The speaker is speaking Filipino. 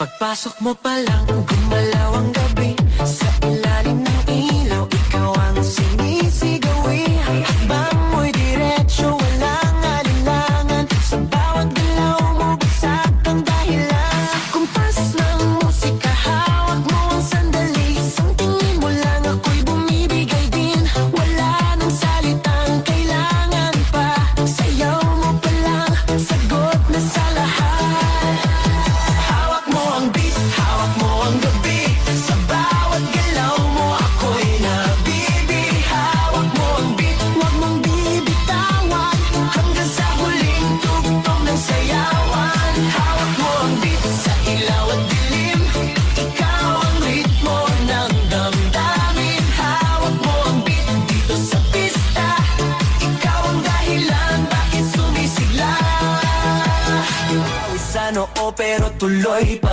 Pagpasok mo pa lang, gumalaw ang gabi. Sa ilalim ng ilaw, ikaw ang sinisigawi. Hakbang mo'y diretsyo, walang alinlangan. Sa bawat galaw mo, bagsak ang dahilan. Kumpas ng musika, hawak mo ang sandali. Isang tingin mo lang, ako'y bumibigay din. Wala nang salitang kailangan pa. Sayaw mo pa lang, sagot na sa lahat. Hawak mo ang beat, hawak mo ang gabi. Sa bawat galaw mo, ako'y nabibi. Hawak mo ang beat, huwag mong bibitawan. Hanggang sa huling tugtog ng sayawan. Hawak mo ang beat, sa ilaw at dilim. Ikaw ang ritmo ng damdamin. Hawak mo ang beat, dito sa pista. Ikaw ang dahilan, bakit sumisigla. Sa noo pero tuloy pa.